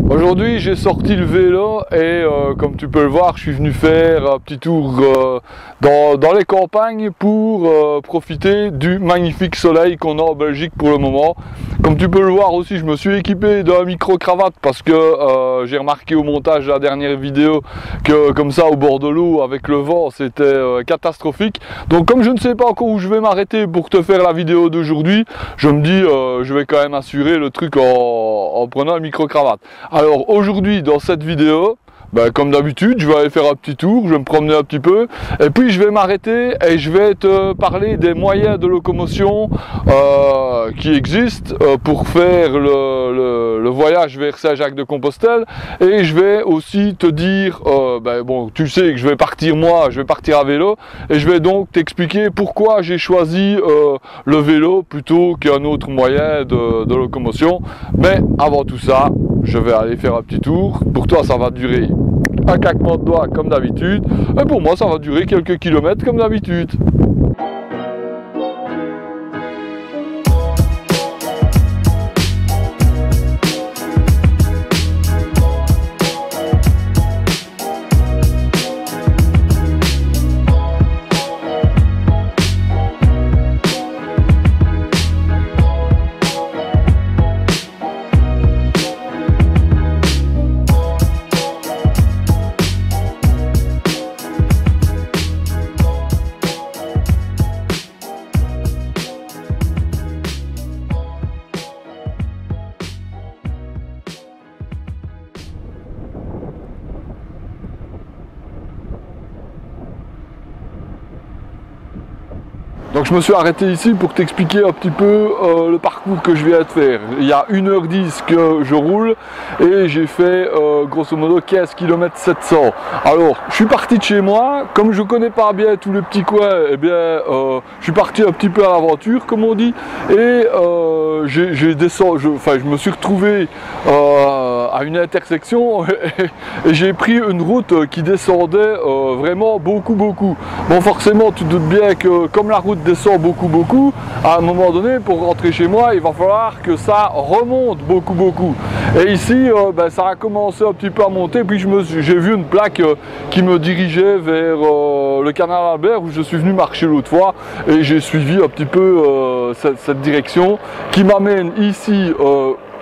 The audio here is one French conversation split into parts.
Aujourd'hui j'ai sorti le vélo et comme tu peux le voir, je suis venu faire un petit tour dans les campagnes pour profiter du magnifique soleil qu'on a en Belgique pour le moment. Comme tu peux le voir aussi, je me suis équipé d'un micro-cravate parce que j'ai remarqué au montage de la dernière vidéo que comme ça au bord de l'eau avec le vent c'était catastrophique. Donc comme je ne sais pas encore où je vais m'arrêter pour te faire la vidéo d'aujourd'hui, je me dis je vais quand même assurer le truc en prenant un micro-cravate. Alors aujourd'hui dans cette vidéo, comme d'habitude, je vais aller faire un petit tour, je vais me promener un petit peu et puis je vais m'arrêter et je vais te parler des moyens de locomotion qui existent pour faire le voyage vers Saint-Jacques-de-Compostelle, et je vais aussi te dire, bon, tu sais que je vais partir à vélo et je vais donc t'expliquer pourquoi j'ai choisi le vélo plutôt qu'un autre moyen de locomotion. Mais avant tout ça, je vais aller faire un petit tour. Pour toi ça va durer un claquement de doigts comme d'habitude, et pour moi ça va durer quelques kilomètres comme d'habitude. Donc je me suis arrêté ici pour t'expliquer un petit peu le parcours que je viens de faire. Il y a 1h10 que je roule et j'ai fait grosso modo 15 km 700. Alors je suis parti de chez moi, comme je connais pas bien tous les petits coins, je suis parti un petit peu à l'aventure comme on dit, et je me suis retrouvé à une intersection et j'ai pris une route qui descendait vraiment beaucoup. Bon, forcément tu te doutes bien que comme la route descend beaucoup, à un moment donné pour rentrer chez moi il va falloir que ça remonte beaucoup, et ici ça a commencé un petit peu à monter, puis j'ai vu une plaque qui me dirigeait vers le canal Albert où je suis venu marcher l'autre fois, et j'ai suivi un petit peu cette direction qui m'amène ici,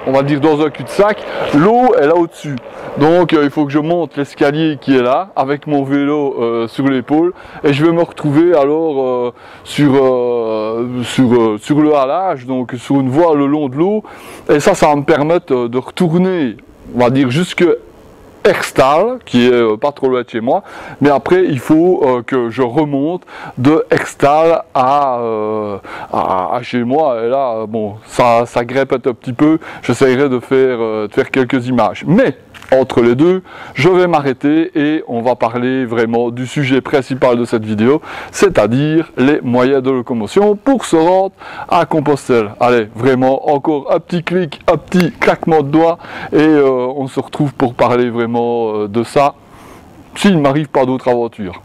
on va dire dans un cul-de-sac. L'eau est là au-dessus, donc il faut que je monte l'escalier qui est là avec mon vélo sur l'épaule, et je vais me retrouver alors sur le halage, donc sur une voie le long de l'eau, et ça va me permettre de retourner, on va dire jusque Herstal, qui est pas trop loin de chez moi, mais après il faut que je remonte de Herstal à chez moi, et là bon ça grépette un petit peu. J'essaierai de faire quelques images, mais entre les deux je vais m'arrêter et on va parler vraiment du sujet principal de cette vidéo, c'est-à-dire les moyens de locomotion pour se rendre à Compostelle. Allez, vraiment encore un petit clic, un petit claquement de doigts, et on se retrouve pour parler vraiment de ça s'il ne m'arrive pas d'autres aventures.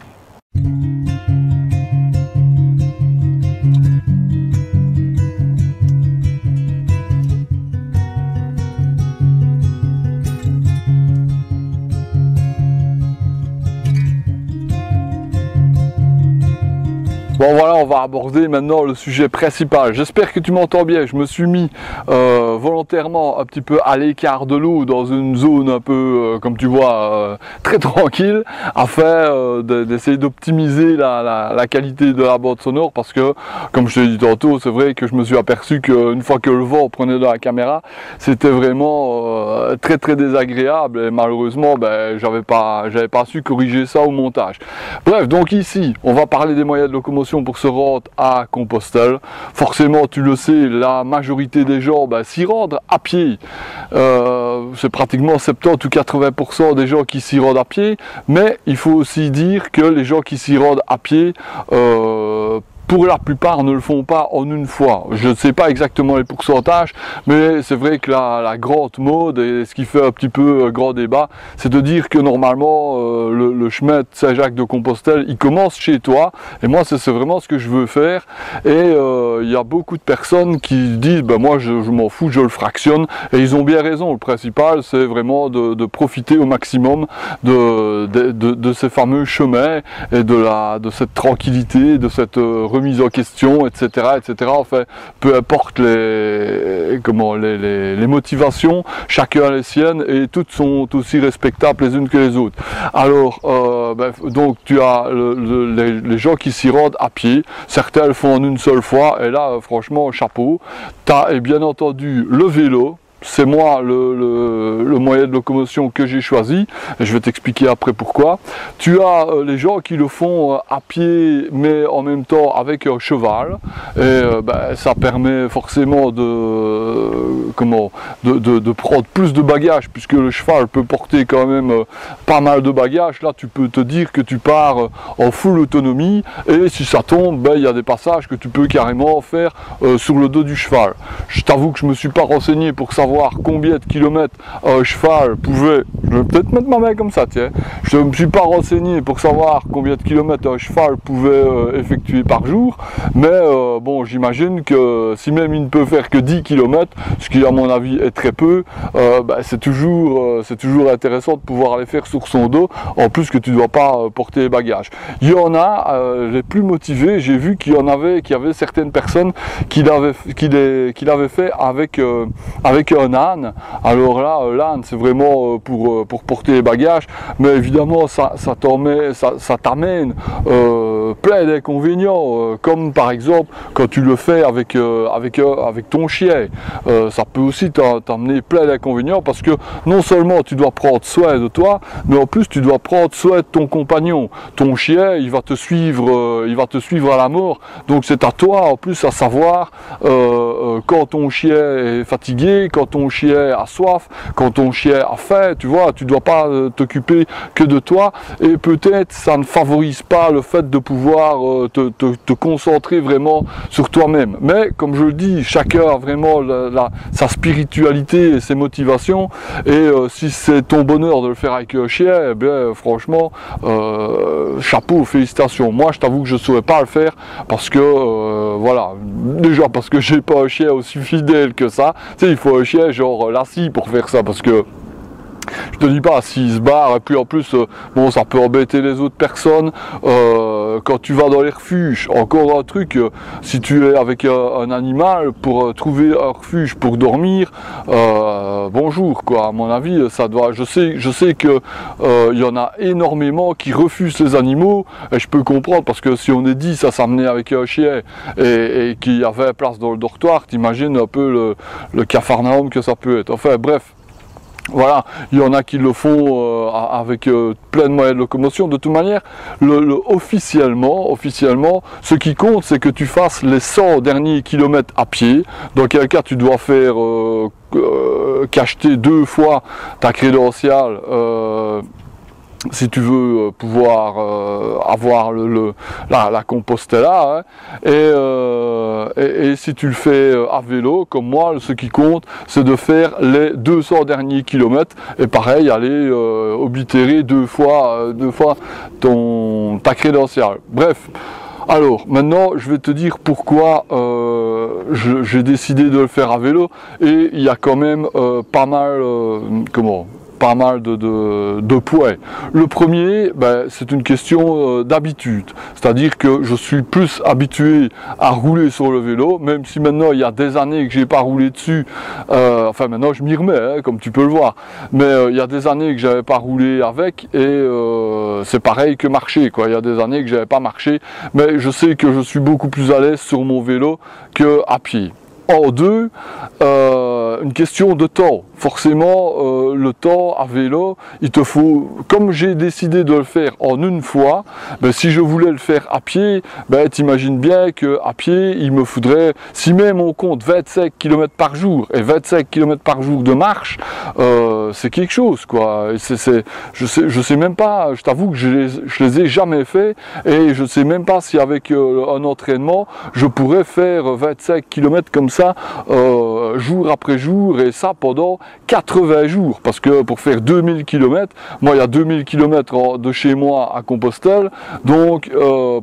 Bon voilà, on va aborder maintenant le sujet principal. J'espère que tu m'entends bien. Je me suis mis volontairement un petit peu à l'écart de l'eau, dans une zone un peu, comme tu vois, très tranquille, afin d'essayer d'optimiser la qualité de la bande sonore, parce que, comme je te l'ai dit tantôt, c'est vrai que je me suis aperçu qu'une fois que le vent prenait de la caméra, c'était vraiment très désagréable, et malheureusement j'avais pas su corriger ça au montage. Bref, donc ici on va parler des moyens de locomotion pour se rendre à Compostelle. Forcément, tu le sais, la majorité des gens s'y rendent à pied. C'est pratiquement 70 ou 80% des gens qui s'y rendent à pied, mais il faut aussi dire que les gens qui s'y rendent à pied pour la plupart ne le font pas en une fois. Je ne sais pas exactement les pourcentages, mais c'est vrai que la grande mode, et ce qui fait un petit peu grand débat, c'est de dire que normalement le chemin de Saint-Jacques-de-Compostelle, il commence chez toi, et moi c'est vraiment ce que je veux faire. Et il y a beaucoup de personnes qui disent ben moi je m'en fous, je le fractionne, et ils ont bien raison. Le principal c'est vraiment de profiter au maximum de ces fameux chemins et de cette tranquillité, de cette remise en question, etc., etc. Enfin, peu importe les motivations, chacun a les siennes et toutes sont aussi respectables les unes que les autres. Alors, donc tu as les gens qui s'y rendent à pied, certains le font en une seule fois, et là, franchement, chapeau. Tu as, et bien entendu, le vélo. C'est moi le moyen de locomotion que j'ai choisi, et je vais t'expliquer après pourquoi. Tu as les gens qui le font à pied, mais en même temps avec un cheval, et ça permet forcément de prendre plus de bagages, puisque le cheval peut porter quand même pas mal de bagages. Là tu peux te dire que tu pars en full autonomie, et si ça tombe, il y a des passages que tu peux carrément faire sur le dos du cheval. Je t'avoue que je me suis pas renseigné pour savoir combien de kilomètres un cheval pouvait, je vais peut-être mettre ma main comme ça, tiens, je ne me suis pas renseigné pour savoir combien de kilomètres un cheval pouvait effectuer par jour, mais bon, j'imagine que si même il ne peut faire que 10 km, ce qui à mon avis est très peu, c'est toujours intéressant de pouvoir aller faire sur son dos, en plus que tu ne dois pas porter les bagages. Il y en a les plus motivés, j'ai vu qu'il y avait certaines personnes qui l'avaient fait avec un âne. Alors là, l'âne c'est vraiment pour porter les bagages, mais évidemment ça t'amène plein d'inconvénients, comme par exemple quand tu le fais avec ton chien. Ça peut aussi t'amener plein d'inconvénients, parce que non seulement tu dois prendre soin de toi, mais en plus tu dois prendre soin de ton compagnon. Ton chien, il va te suivre à la mort, donc c'est à toi en plus à savoir quand ton chien est fatigué, quand ton chien a soif, quand ton chien a faim, tu vois, tu dois pas t'occuper que de toi, et peut-être ça ne favorise pas le fait de pouvoir te concentrer vraiment sur toi-même. Mais comme je le dis, chacun a vraiment sa spiritualité et ses motivations, et si c'est ton bonheur de le faire avec un chien, eh bien franchement, chapeau, félicitations. Moi je t'avoue que je ne saurais pas le faire, parce que voilà, déjà parce que j'ai pas un chien aussi fidèle que ça. Tu sais, il faut un chien genre Lassie pour faire ça, parce que je te dis pas, s'il se barre, et puis en plus, bon, ça peut embêter les autres personnes. Quand tu vas dans les refuges, encore un truc, si tu es avec un animal, pour trouver un refuge pour dormir, bonjour, quoi. À mon avis, ça doit. Je sais que il y en a énormément qui refusent les animaux, et je peux comprendre, parce que si on est 10 à s'amener avec un chien et qu'il y avait place dans le dortoir, t'imagines un peu le capharnaüm que ça peut être. Enfin bref. Voilà, il y en a qui le font avec plein de moyens de locomotion. De toute manière, officiellement, ce qui compte, c'est que tu fasses les 100 derniers kilomètres à pied, dans quel cas tu dois faire cacheter 2 fois ta crédentiale, si tu veux pouvoir avoir la Compostela, hein. Et si tu le fais à vélo comme moi, ce qui compte c'est de faire les 200 derniers kilomètres, et pareil, aller oblitérer 2 fois ta crédentiale. Bref, alors maintenant je vais te dire pourquoi j'ai décidé de le faire à vélo, et il y a quand même pas mal de points. Le premier, c'est une question d'habitude, c'est-à-dire que je suis plus habitué à rouler sur le vélo, même si maintenant il y a des années que j'ai pas roulé dessus, enfin maintenant je m'y remets, hein, comme tu peux le voir, mais il y a des années que j'avais pas roulé avec, et c'est pareil que marcher, quoi. Il y a des années que j'avais pas marché, mais je sais que je suis beaucoup plus à l'aise sur mon vélo que à pied. En deux, une question de temps. forcément le temps à vélo, il te faut, comme j'ai décidé de le faire en une fois, ben, si je voulais le faire à pied, ben, t'imagines bien qu'à pied, il me faudrait, si même on compte 25 km par jour et 25 km par jour de marche, c'est quelque chose, quoi. Je sais même pas, je t'avoue que je les ai jamais fait et je sais même pas si avec un entraînement, je pourrais faire 25 km comme ça, jour après jour, et ça pendant 80 jours, parce que pour faire 2000 km, moi il y a 2000 km de chez moi à Compostelle, donc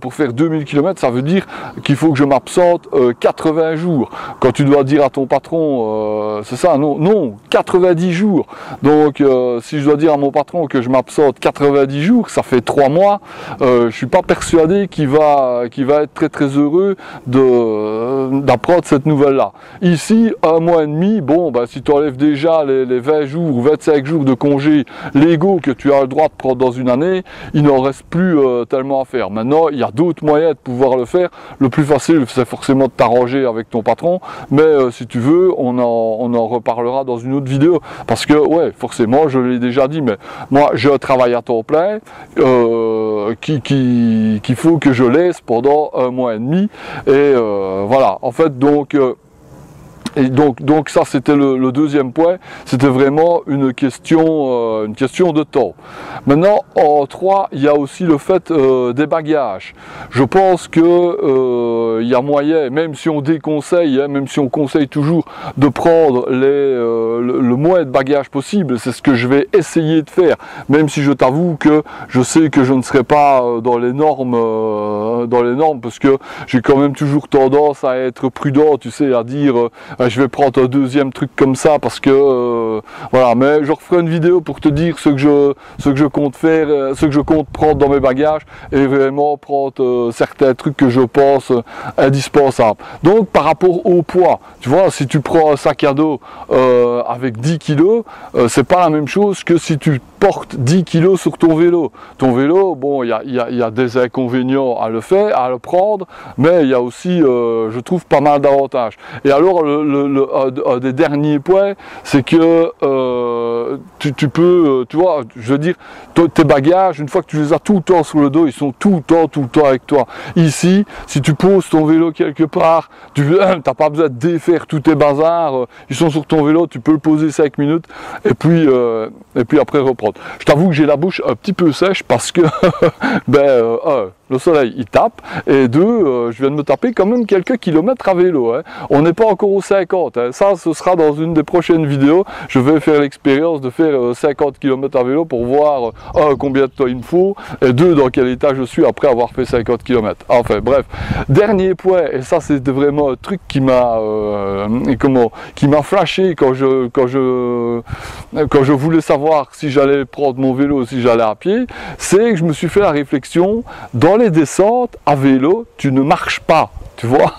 pour faire 2000 km, ça veut dire qu'il faut que je m'absente 80 jours. Quand tu dois dire à ton patron, c'est ça, non, 90 jours. Donc si je dois dire à mon patron que je m'absente 90 jours, ça fait 3 mois, je suis pas persuadé qu'il va être très très heureux d'apprendre cette nouvelle-là. Ici, 1 mois et demi, bon, bah, si tu enlèves déjà les 20 jours ou 25 jours de congés légaux que tu as le droit de prendre dans une année, il n'en reste plus tellement à faire. Maintenant, il y a d'autres moyens de pouvoir le faire. Le plus facile, c'est forcément de t'arranger avec ton patron, mais si tu veux, on en reparlera dans une autre vidéo, parce que, ouais, forcément, je l'ai déjà dit, mais moi, j'ai un travail à temps plein qu'il faut que je laisse pendant 1 mois et demi, et voilà, en fait, donc ça c'était le deuxième point, c'était vraiment une question de temps. Maintenant en 3, il y a aussi le fait des bagages. Je pense que il y a moyen, même si on déconseille, hein, même si on conseille toujours de prendre le moins de bagages possible, c'est ce que je vais essayer de faire, même si je t'avoue que je sais que je ne serai pas dans les normes, parce que j'ai quand même toujours tendance à être prudent, tu sais, à dire je vais prendre un deuxième truc comme ça parce que voilà, mais je referai une vidéo pour te dire ce que je compte faire, ce que je compte prendre dans mes bagages, et vraiment prendre certains trucs que je pense indispensables. Donc par rapport au poids, tu vois, si tu prends un sac à dos avec 10 kg, c'est pas la même chose que si tu portes 10 kg sur ton vélo. Ton vélo, bon, il y a des inconvénients à le faire, à le prendre, mais il y a aussi, je trouve, pas mal d'avantages. Et alors, un des derniers points, c'est que tu peux, tu vois, je veux dire, tes bagages, une fois que tu les as tout le temps sur le dos, ils sont tout le temps avec toi. Ici, si tu poses ton vélo quelque part, tu n'as pas besoin de défaire tous tes bazars, ils sont sur ton vélo, tu peux le poser 5 minutes, et puis après reprendre. Je t'avoue que j'ai la bouche un petit peu sèche parce que le soleil il tape, et 2, je viens de me taper quand même quelques kilomètres à vélo, hein. On n'est pas encore aux 50, hein. Ça ce sera dans une des prochaines vidéos. Je vais faire l'expérience de faire 50 km à vélo pour voir combien de temps il me faut, et 2, dans quel état je suis après avoir fait 50 km. Enfin bref, dernier point, et ça c'était vraiment un truc qui m'a flashé quand je voulais savoir si j'allais prendre mon vélo ou si j'allais à pied, c'est que je me suis fait la réflexion, dans les descentes à vélo, tu ne marches pas. Tu vois,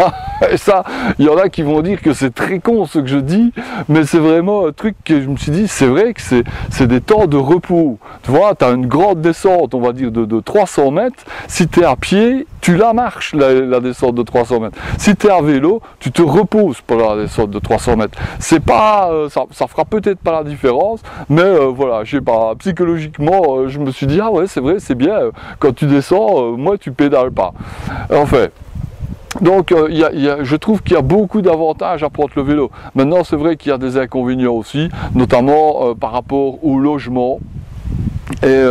et ça, il y en a qui vont dire que c'est très con ce que je dis, mais c'est vraiment un truc que je me suis dit, c'est vrai que c'est des temps de repos. Tu vois, tu as une grande descente, on va dire de 300 mètres, si tu es à pied, tu la marches, la descente de 300 mètres. Si tu es à vélo, tu te reposes pendant la descente de 300 mètres. C'est pas, ça fera peut-être pas la différence, mais voilà, je sais pas, psychologiquement, je me suis dit, ah ouais, c'est vrai, c'est bien, quand tu descends, moi tu pédales pas. Enfin. Donc je trouve qu'il y a beaucoup d'avantages à prendre le vélo. Maintenant c'est vrai qu'il y a des inconvénients aussi, notamment par rapport au logement. Et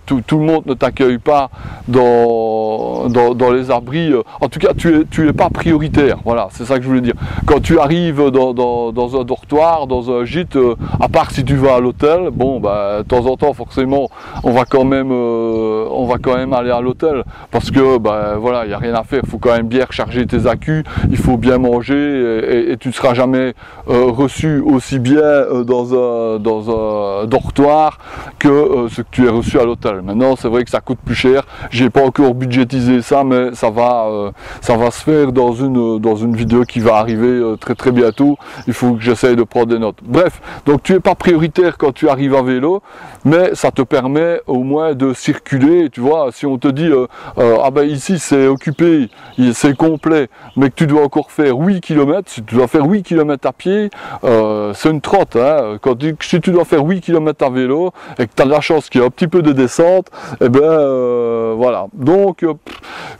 tout le monde ne t'accueille pas dans les abris, en tout cas tu es pas prioritaire, voilà, c'est ça que je voulais dire. Quand tu arrives dans un dortoir, dans un gîte, à part si tu vas à l'hôtel, bon bah de temps en temps forcément on va quand même aller à l'hôtel, parce que bah voilà, il n'y a rien à faire, il faut quand même bien recharger tes accus, il faut bien manger, et tu ne seras jamais reçu aussi bien dans un dortoir que ce que tu aies reçu à l'hôtel. Maintenant, c'est vrai que ça coûte plus cher. J'ai pas encore budgétisé ça, mais ça va se faire dans une vidéo qui va arriver très bientôt. Il faut que j'essaye de prendre des notes. Bref, donc tu es pas prioritaire quand tu arrives à vélo, mais ça te permet au moins de circuler. Tu vois, si on te dit ah ben ici c'est occupé, c'est complet, mais que tu dois encore faire 8 km, si tu dois faire 8 km à pied, c'est une trotte. Hein. Si tu dois faire 8 km à vélo et que tu as de la chance qu'il y ait un petit peu de descente, et ben voilà. Donc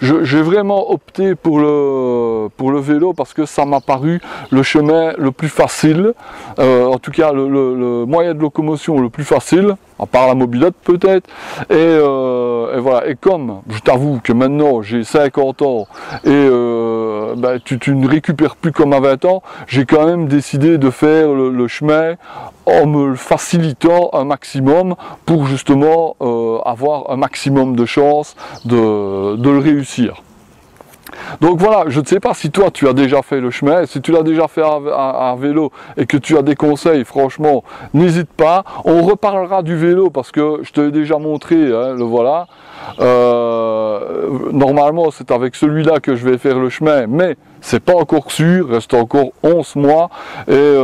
j'ai vraiment opté pour le vélo parce que ça m'a paru le chemin le plus facile, en tout cas le moyen de locomotion le plus facile, à part la mobilette peut-être, et voilà. Et comme je t'avoue que maintenant j'ai 50 ans et ben, tu ne récupères plus comme à 20 ans, j'ai quand même décidé de faire le chemin en me le facilitant un maximum pour justement avoir un maximum de chances de le réussir. Donc voilà, je ne sais pas si toi tu as déjà fait le chemin, si tu l'as déjà fait à vélo et que tu as des conseils, franchement, n'hésite pas. On reparlera du vélo parce que je te l'ai déjà montré, hein, le voilà. Normalement c'est avec celui-là que je vais faire le chemin, mais c'est pas encore sûr, reste encore 11 mois et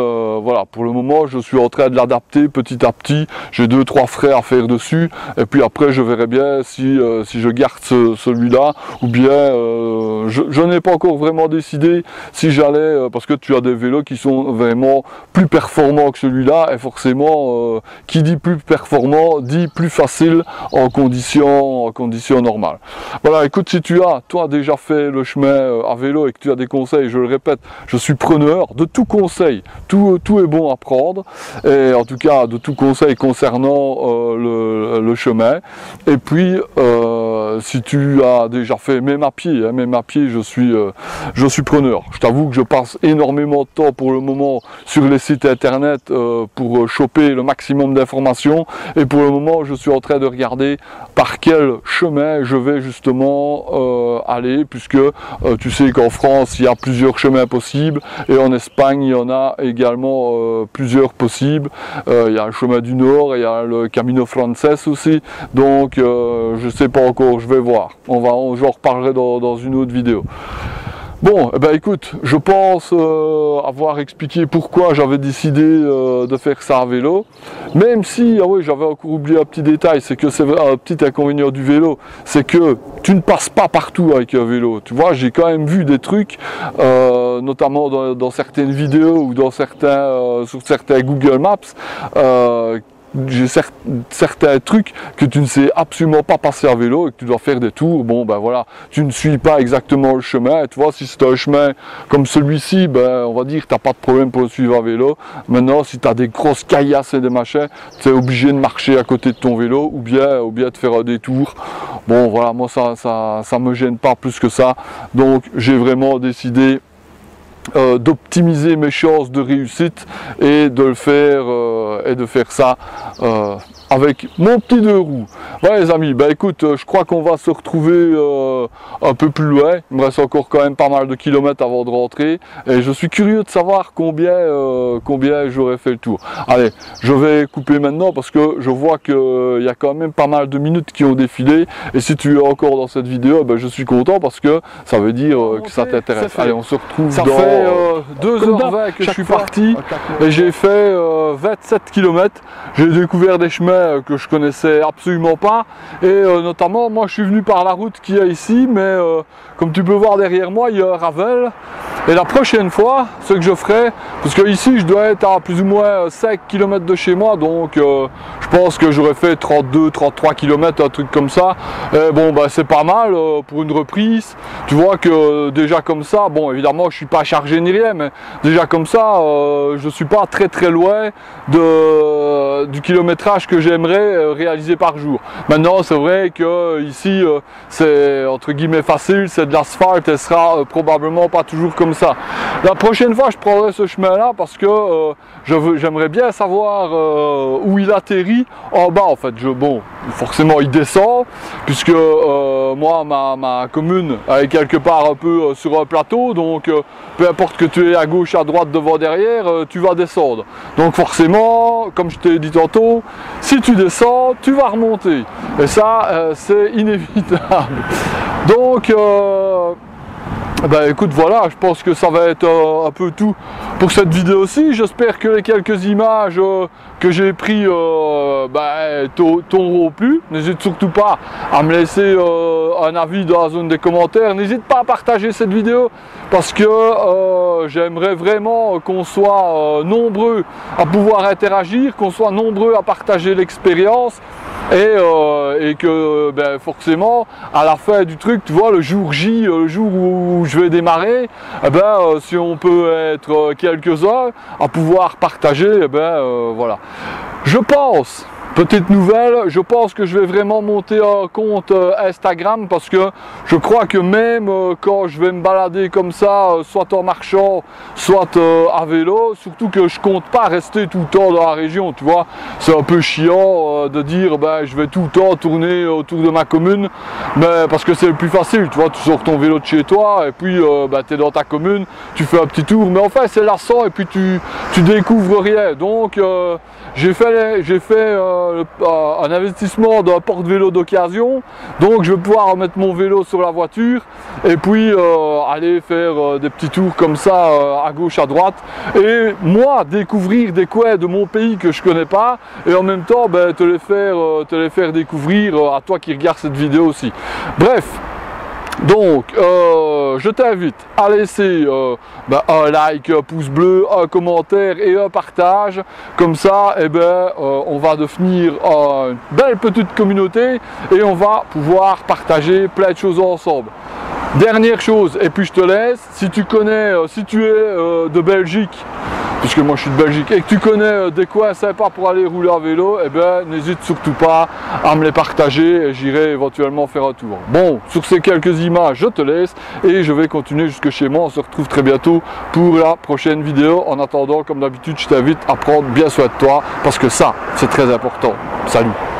voilà, pour le moment je suis en train de l'adapter petit à petit. J'ai 2-3 frais à faire dessus et puis après je verrai bien si je garde celui-là ou bien je n'ai pas encore vraiment décidé si j'allais, parce que tu as des vélos qui sont vraiment plus performants que celui-là et forcément qui dit plus performant dit plus facile en conditions normales. Voilà, écoute, si tu as toi déjà fait le chemin à vélo et que tu as des conseils, je le répète, je suis preneur de tout conseil, tout est bon à prendre, et en tout cas de tout conseil concernant le chemin. Et puis si tu as déjà fait même à pied, je suis preneur. Je t'avoue que je passe énormément de temps pour le moment sur les sites internet pour choper le maximum d'informations, et pour le moment je suis en train de regarder par quel chemin je vais justement aller, puisque tu sais qu'en France il y a plusieurs chemins possibles et en Espagne il y en a également plusieurs possibles. Il y a le chemin du Nord et il y a le Camino Frances aussi, donc je sais pas encore, je vais voir, j'en reparlerai dans une autre vidéo. Bon, eh ben écoute, je pense avoir expliqué pourquoi j'avais décidé de faire ça à vélo, même si, ah oui, j'avais encore oublié un petit détail, c'est que c'est un petit inconvénient du vélo, c'est que tu ne passes pas partout avec un vélo. Tu vois, j'ai quand même vu des trucs, notamment dans certaines vidéos ou dans sur certains Google Maps, j'ai certains trucs que tu ne sais absolument pas passer à vélo et que tu dois faire des tours. Bon ben voilà, tu ne suis pas exactement le chemin. Et tu vois, si c'est un chemin comme celui-ci, ben on va dire que tu n'as pas de problème pour le suivre à vélo. Maintenant, si tu as des grosses caillasses et des machins, tu es obligé de marcher à côté de ton vélo ou bien de faire un détour. Bon voilà, moi ça me gêne pas plus que ça. Donc j'ai vraiment décidé d'optimiser mes chances de réussite et de le faire ça avec mon petit 2 roues. Voilà les amis, ben écoute, je crois qu'on va se retrouver un peu plus loin. Il me reste encore quand même pas mal de kilomètres avant de rentrer et je suis curieux de savoir combien j'aurais fait le tour. Allez, je vais couper maintenant parce que je vois qu'il y a quand même pas mal de minutes qui ont défilé, et si tu es encore dans cette vidéo, ben je suis content parce que ça veut dire que ça t'intéresse. Allez, on se retrouve ça dans... fait 2h20 que je suis parti et j'ai fait 27 km. J'ai découvert des chemins que je connaissais absolument pas, et notamment moi je suis venu par la route qu'il y a ici, mais comme tu peux voir derrière moi il y a un Ravel, et la prochaine fois ce que je ferai, parce que ici je dois être à plus ou moins 5 km de chez moi, donc je pense que j'aurais fait 32-33 km, un truc comme ça, et bon bah c'est pas mal pour une reprise. Tu vois que déjà comme ça, bon évidemment je suis pas chargé ni rien, mais déjà comme ça je suis pas très loin du kilométrage que j'aimerais réaliser par jour. Maintenant c'est vrai que ici c'est entre guillemets facile, c'est de l'asphalte, et sera probablement pas toujours comme ça. La prochaine fois je prendrai ce chemin là parce que j'aimerais bien savoir où il atterrit en bas en fait. Bon, forcément il descend, puisque moi ma commune est quelque part un peu sur un plateau, donc peu importe que tu es à gauche, à droite, devant, derrière, tu vas descendre. Donc forcément, comme je t'ai dit tantôt, si tu descends, tu vas remonter. Et ça, c'est inévitable. Donc ben écoute, voilà, je pense que ça va être un peu tout pour cette vidéo-ci. J'espère que les quelques images que j'ai prises t'auront plu. N'hésite surtout pas à me laisser un avis dans la zone des commentaires. N'hésite pas à partager cette vidéo parce que j'aimerais vraiment qu'on soit nombreux à pouvoir interagir, qu'on soit nombreux à partager l'expérience. Et que ben, forcément à la fin du truc, tu vois, le jour J, le jour où je vais démarrer, eh ben, si on peut être quelques-uns à pouvoir partager, eh ben, voilà. Je pense, petite nouvelle, je pense que je vais vraiment monter un compte Instagram parce que je crois que même quand je vais me balader comme ça, soit en marchant, soit à vélo, surtout que je compte pas rester tout le temps dans la région, tu vois, c'est un peu chiant de dire ben je vais tout le temps tourner autour de ma commune, mais parce que c'est le plus facile, tu vois, tu sors ton vélo de chez toi et puis ben, tu es dans ta commune, tu fais un petit tour, mais en fait c'est lassant et puis tu découvres rien, donc j'ai fait un investissement d'un porte-vélo d'occasion, donc je vais pouvoir mettre mon vélo sur la voiture et puis aller faire des petits tours comme ça à gauche, à droite, et moi découvrir des coins de mon pays que je connais pas et en même temps ben, te les faire découvrir à toi qui regardes cette vidéo aussi. Bref. Donc, je t'invite à laisser un like, un pouce bleu, un commentaire et un partage. Comme ça, eh ben, on va devenir une belle petite communauté et on va pouvoir partager plein de choses ensemble. Dernière chose, et puis je te laisse, si tu connais, si tu es de Belgique, puisque moi je suis de Belgique, et que tu connais des coins sympas pour aller rouler à vélo, eh ben n'hésite surtout pas à me les partager et j'irai éventuellement faire un tour. Bon, sur ces quelques images, je te laisse et je vais continuer jusque chez moi. On se retrouve très bientôt pour la prochaine vidéo. En attendant, comme d'habitude, je t'invite à prendre bien soin de toi parce que ça, c'est très important. Salut!